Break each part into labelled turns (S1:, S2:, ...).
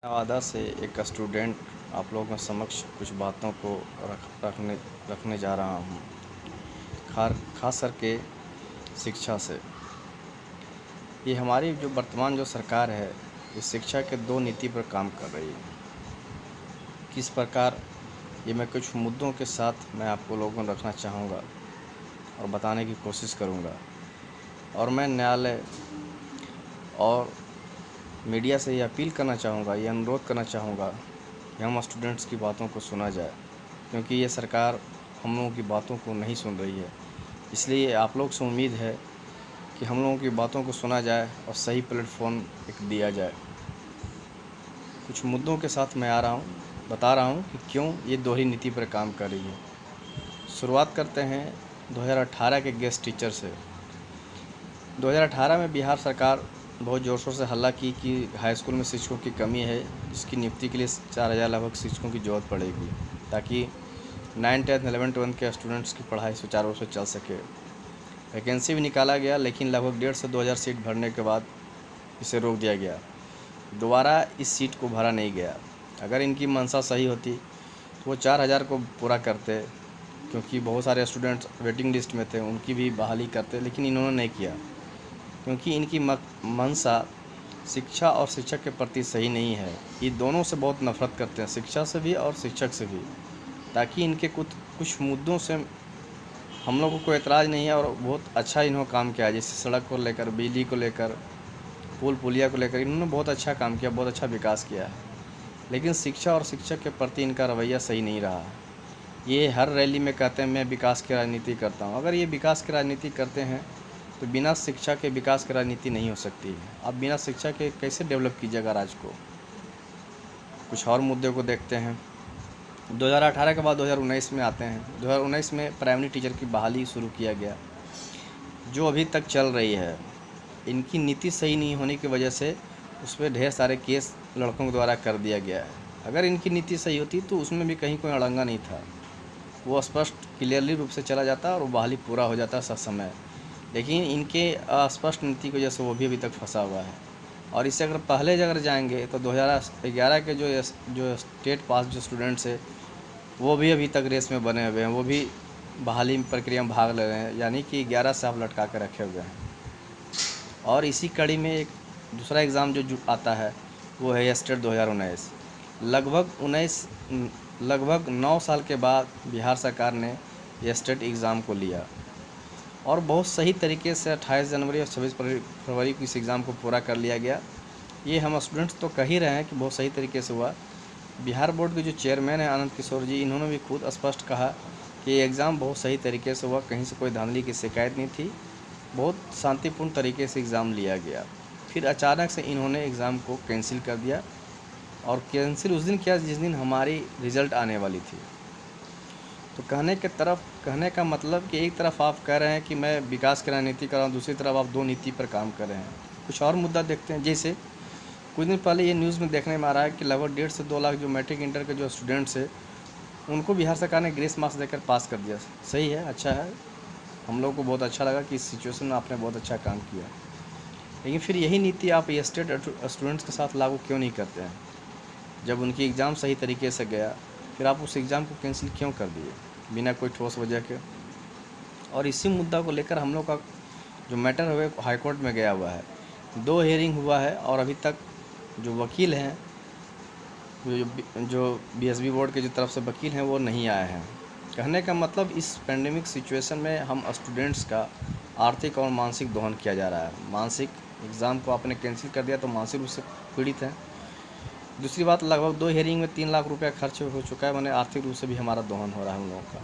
S1: नवादा से एक स्टूडेंट आप लोगों के समक्ष कुछ बातों को रखने जा रहा हूँ। खास करके शिक्षा से। ये हमारी जो वर्तमान जो सरकार है, ये शिक्षा के दो नीति पर काम कर रही है। किस प्रकार, ये मैं कुछ मुद्दों के साथ मैं आपको लोगों को रखना चाहूँगा और बताने की कोशिश करूँगा। और मैं न्यायालय और मीडिया से ये अपील करना चाहूँगा, ये अनुरोध करना चाहूँगा कि हम स्टूडेंट्स की बातों को सुना जाए, क्योंकि ये सरकार हम लोगों की बातों को नहीं सुन रही है। इसलिए आप लोग से उम्मीद है कि हम लोगों की बातों को सुना जाए और सही प्लेटफॉर्म एक दिया जाए। कुछ मुद्दों के साथ मैं बता रहा हूँ कि क्यों ये दोहरी नीति पर काम कर रही है। शुरुआत करते हैं 2018 के गेस्ट टीचर से। 2018 में बिहार सरकार बहुत ज़ोर शोर से हल्ला की कि हाई स्कूल में शिक्षकों की कमी है, जिसकी नियुक्ति के लिए 4000 लगभग शिक्षकों की ज़रूरत पड़ेगी, ताकि 9, 10, 11, 12 के स्टूडेंट्स की पढ़ाई सुचारू रूप से चल सके। वैकेंसी भी निकाला गया, लेकिन लगभग 1,500 से 2,000 सीट भरने के बाद इसे रोक दिया गया। दोबारा इस सीट को भरा नहीं गया। अगर इनकी मंशा सही होती तो वो 4000 को पूरा करते, क्योंकि बहुत सारे स्टूडेंट्स वेटिंग लिस्ट में थे, उनकी भी बहाली करते, लेकिन इन्होंने नहीं किया, क्योंकि इनकी मंशा शिक्षा और शिक्षक के प्रति सही नहीं है। ये दोनों से बहुत नफरत करते हैं, शिक्षा से भी और शिक्षक से भी, ताकि इनके कुछ मुद्दों से हम लोगों को एतराज़ नहीं है। और बहुत अच्छा इन्होंने काम किया है, जैसे सड़क को लेकर, बिजली को लेकर, पुल पुलिया को लेकर इन्होंने बहुत अच्छा काम किया, बहुत अच्छा विकास किया है। लेकिन शिक्षा और शिक्षक के प्रति इनका रवैया सही नहीं रहा। ये हर रैली में कहते हैं मैं विकास की राजनीति करता हूँ। अगर ये विकास की राजनीति करते हैं तो बिना शिक्षा के विकास की राजनीति नहीं हो सकती है। आप बिना शिक्षा के कैसे डेवलप कीजिएगा राज्य को। कुछ और मुद्दे को देखते हैं। 2018 के बाद 2019 में आते हैं। 2019 में प्राइमरी टीचर की बहाली शुरू किया गया, जो अभी तक चल रही है। इनकी नीति सही नहीं होने की वजह से उस पर ढेर सारे केस लड़कों के द्वारा कर दिया गया है। अगर इनकी नीति सही होती तो उसमें भी कहीं कोई अड़ंगा नहीं था, वो स्पष्ट क्लियरली रूप से चला जाता और वो बहाली पूरा हो जाता समय। लेकिन इनके अस्पष्ट नीति की वजह से वो भी अभी तक फंसा हुआ है। और इससे अगर जाएंगे तो 2011 के जो स्टेट पास जो स्टूडेंट्स है, वो भी अभी तक रेस में बने हुए हैं, वो भी बहाली प्रक्रिया में भाग ले रहे हैं, यानी कि 11 से आप लटका कर रखे हुए हैं। और इसी कड़ी में एक दूसरा एग्ज़ाम जो आता है वो है स्टेट 2019। लगभग 9 साल के बाद बिहार सरकार ने ये स्टेट एग्ज़ाम को लिया और बहुत सही तरीके से 28 जनवरी और 26 फरवरी को इस एग्ज़ाम को पूरा कर लिया गया। ये हम स्टूडेंट्स तो कह ही रहे हैं कि बहुत सही तरीके से हुआ। बिहार बोर्ड के जो चेयरमैन हैं आनंद किशोर जी, इन्होंने भी खुद स्पष्ट कहा कि ये एग्ज़ाम बहुत सही तरीके से हुआ, कहीं से कोई धांधली की शिकायत नहीं थी, बहुत शांतिपूर्ण तरीके से एग्ज़ाम लिया गया। फिर अचानक से इन्होंने एग्ज़ाम को कैंसिल कर दिया, और कैंसिल उस दिन किया जिस दिन हमारी रिज़ल्ट आने वाली थी। तो कहने का मतलब कि एक तरफ आप कह रहे हैं कि मैं विकास की राजनीति कर रहा हूँ, दूसरी तरफ आप दो नीति पर काम कर रहे हैं। कुछ और मुद्दा देखते हैं। जैसे कुछ दिन पहले ये न्यूज़ में देखने में आ रहा है कि लगभग 1.5 से 2 लाख जो मैट्रिक इंटर के जो स्टूडेंट्स हैं, उनको बिहार सरकार ने ग्रेस मार्क्स देकर पास कर दिया। सही है, अच्छा है, हम लोग को बहुत अच्छा लगा कि इस सिचुएशन में आपने बहुत अच्छा काम किया। लेकिन फिर यही नीति आप स्टेट स्टूडेंट्स के साथ लागू क्यों नहीं करते हैं? जब उनकी एग्ज़ाम सही तरीके से गया, फिर आप उस एग्ज़ाम को कैंसिल क्यों कर दिए बिना कोई ठोस वजह के? और इसी मुद्दा को लेकर हम लोग का जो मैटर है वो हाई कोर्ट में गया हुआ है। 2 हियरिंग हुआ है और अभी तक जो वकील हैं, जो बीएसबी बोर्ड के जो तरफ से वकील हैं, वो नहीं आए हैं। कहने का मतलब इस पेंडेमिक सिचुएशन में हम स्टूडेंट्स का आर्थिक और मानसिक दोहन किया जा रहा है। मानसिक एग्ज़ाम को आपने कैंसिल कर दिया तो मानसिक रूप से पीड़ित हैं। दूसरी बात, लगभग 2 हियरिंग में 3 लाख रुपया खर्च हो चुका है, मैंने आर्थिक रूप से भी हमारा दोहन हो रहा है हम लोगों का।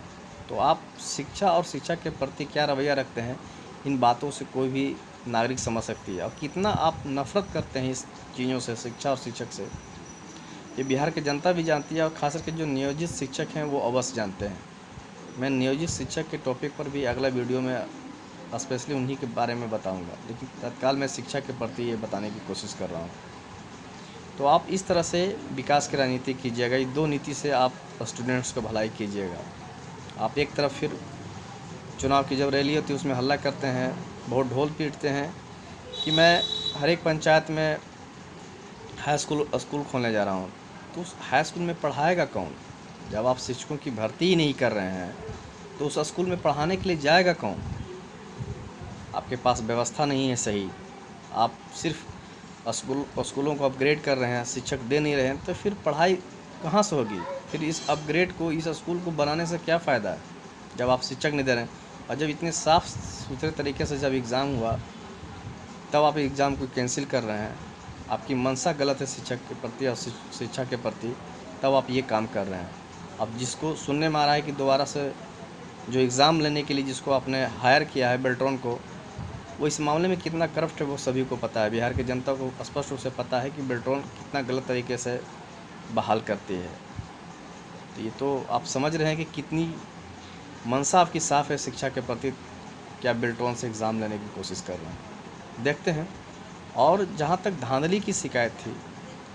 S1: तो आप शिक्षा और शिक्षक के प्रति क्या रवैया रखते हैं, इन बातों से कोई भी नागरिक समझ सकती है। और कितना आप नफ़रत करते हैं इस चीज़ों से, शिक्षा और शिक्षक से, ये बिहार की जनता भी जानती है, और खास करके जो नियोजित शिक्षक हैं वो अवश्य जानते हैं। मैं नियोजित शिक्षक के टॉपिक पर भी अगला वीडियो में स्पेशली उन्हीं के बारे में बताऊंगा, लेकिन तत्काल मैं शिक्षा के प्रति ये बताने की कोशिश कर रहा हूँ। तो आप इस तरह से विकास की राजनीति कीजिएगा, ये दो नीति से आप स्टूडेंट्स को भलाई कीजिएगा। आप एक तरफ फिर चुनाव की जब रैली होती है उसमें हल्ला करते हैं, बहुत ढोल पीटते हैं कि मैं हर एक पंचायत में हाई स्कूल खोलने जा रहा हूँ, तो उस हाई स्कूल में पढ़ाएगा कौन? जब आप शिक्षकों की भर्ती ही नहीं कर रहे हैं तो उस स्कूल में पढ़ाने के लिए जाएगा कौन? आपके पास व्यवस्था नहीं है सही, आप सिर्फ स्कूलों को अपग्रेड कर रहे हैं, शिक्षक दे नहीं रहे हैं, तो फिर पढ़ाई कहाँ से होगी? फिर इस अपग्रेड को, इस स्कूल को बनाने से क्या फ़ायदा है जब आप शिक्षक नहीं दे रहे हैं? और जब इतने साफ़ सुथरे तरीके से जब एग्ज़ाम हुआ तब आप एग्ज़ाम को कैंसिल कर रहे हैं। आपकी मंशा गलत है शिक्षक के प्रति और शिक्षा के प्रति, तब आप ये काम कर रहे हैं। अब जिसको सुनने में आ रहा है कि दोबारा से जो एग्ज़ाम लेने के लिए जिसको आपने हायर किया है बेल्ट्रॉन को, वो इस मामले में कितना करप्ट है वो सभी को पता है। बिहार की जनता को स्पष्ट रूप से पता है कि बेल्ट्रॉन कितना गलत तरीके से बहाल करती है। तो ये तो आप समझ रहे हैं कि कितनी मंशा आपकी साफ़ है शिक्षा के प्रति कि आप बेल्ट्रॉन से एग्ज़ाम लेने की कोशिश कर रहे हैं। देखते हैं। और जहाँ तक धांधली की शिकायत थी,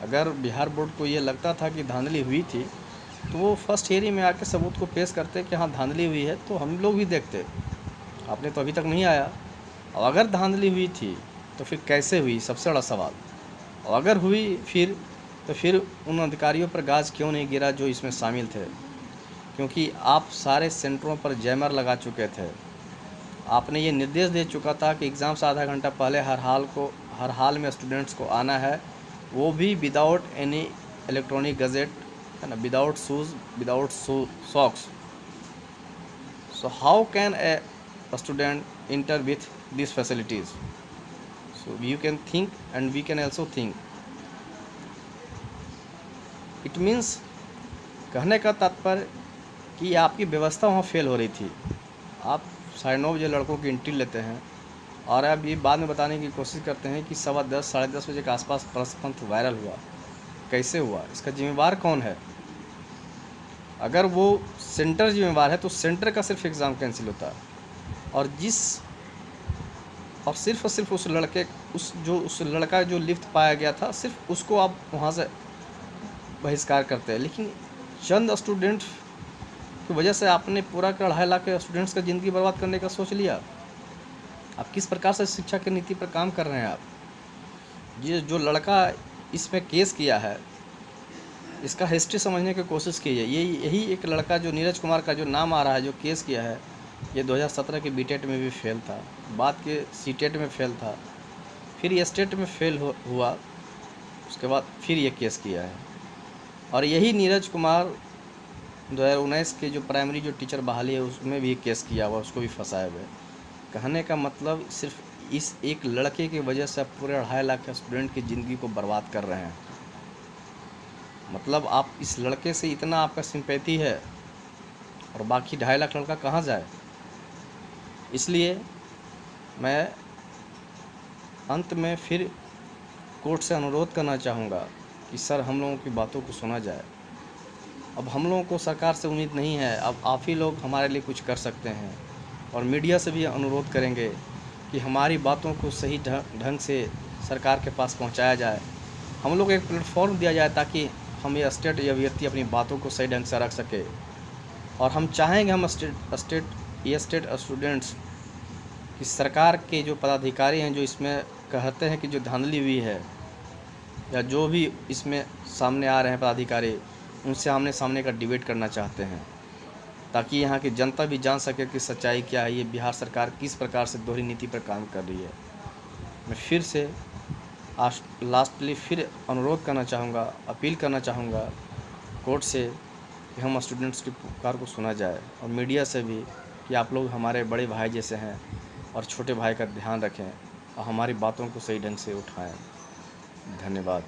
S1: अगर बिहार बोर्ड को ये लगता था कि धांधली हुई थी तो वो फर्स्ट हियरिंग में आके सबूत को पेश करते कि हाँ धांधली हुई है, तो हम लोग भी देखते। आपने तो अभी तक नहीं आया। और अगर धांधली हुई थी तो फिर कैसे हुई, सबसे बड़ा सवाल। और अगर हुई तो फिर उन अधिकारियों पर गाज क्यों नहीं गिरा जो इसमें शामिल थे? क्योंकि आप सारे सेंटरों पर जैमर लगा चुके थे। आपने ये निर्देश दे चुका था कि एग्ज़ाम से आधा घंटा पहले हर हाल में स्टूडेंट्स को आना है, वो भी विदाउट एनी इलेक्ट्रॉनिक गजेट, है ना, without shoes, without socks. So how can a student inter with these facilities? So you can think and we can also think. It means, कहने का तात्पर्य कि आपकी व्यवस्था वहाँ फेल हो रही थी। आप 9:30 बजे लड़कों की एंट्री लेते हैं और अब ये बाद में बताने की कोशिश करते हैं कि 10:15 साढ़े 10 बजे के आसपास प्रश्नपत्र वायरल हुआ। कैसे हुआ? इसका जिम्मेवार कौन है? अगर वो सेंटर जिम्मेवार है तो सेंटर का सिर्फ एग्ज़ाम कैंसिल होता है, और सिर्फ उस लड़का जो लिफ्ट पाया गया था, सिर्फ उसको आप वहाँ से बहिष्कार करते हैं। लेकिन चंद स्टूडेंट की वजह से आपने पूरा 2.5 लाख के स्टूडेंट्स का ज़िंदगी बर्बाद करने का सोच लिया। आप किस प्रकार से शिक्षा की नीति पर काम कर रहे हैं आप? ये जो लड़का इसमें केस किया है, इसका हिस्ट्री समझने की कोशिश कीजिए। यही एक लड़का जो नीरज कुमार का जो नाम आ रहा है, जो केस किया है, ये 2017 के बीटेट में भी फेल था, बाद के सीटेट में फेल था, फिर ये स्टेट में फेल हुआ, उसके बाद फिर ये केस किया है। और यही नीरज कुमार 2019 के जो प्राइमरी जो टीचर बहाली है उसमें भी केस किया हुआ, उसको भी फंसाए हुए। कहने का मतलब सिर्फ इस एक लड़के की वजह से आप पूरे 2.5 लाख स्टूडेंट की ज़िंदगी को बर्बाद कर रहे हैं। मतलब आप इस लड़के से इतना आपका सिंपैथी है और बाकी 2.5 लाख लड़का कहाँ जाए? इसलिए मैं अंत में फिर कोर्ट से अनुरोध करना चाहूँगा कि सर, हम लोगों की बातों को सुना जाए। अब हम लोगों को सरकार से उम्मीद नहीं है, अब आप ही लोग हमारे लिए कुछ कर सकते हैं। और मीडिया से भी अनुरोध करेंगे कि हमारी बातों को सही ढंग से सरकार के पास पहुंचाया जाए। हम लोग एक प्लेटफॉर्म दिया जाए ताकि हम ये स्टेट या व्यक्ति अपनी बातों को सही ढंग से रख सके। और हम चाहेंगे हम स्टेट स्टूडेंट्स कि सरकार के जो पदाधिकारी हैं, जो इसमें कहते हैं कि जो धांधली हुई है या जो भी इसमें सामने आ रहे हैं पदाधिकारी, उनसे आमने सामने का डिबेट करना चाहते हैं ताकि यहाँ की जनता भी जान सके कि सच्चाई क्या है, ये बिहार सरकार किस प्रकार से दोहरी नीति पर काम कर रही है। मैं फिर से लास्टली फिर अनुरोध करना चाहूँगा, अपील करना चाहूँगा कोर्ट से कि हम स्टूडेंट्स की पुकार को सुना जाए, और मीडिया से भी कि आप लोग हमारे बड़े भाई जैसे हैं और छोटे भाई का ध्यान रखें और हमारी बातों को सही ढंग से उठाएं। धन्यवाद।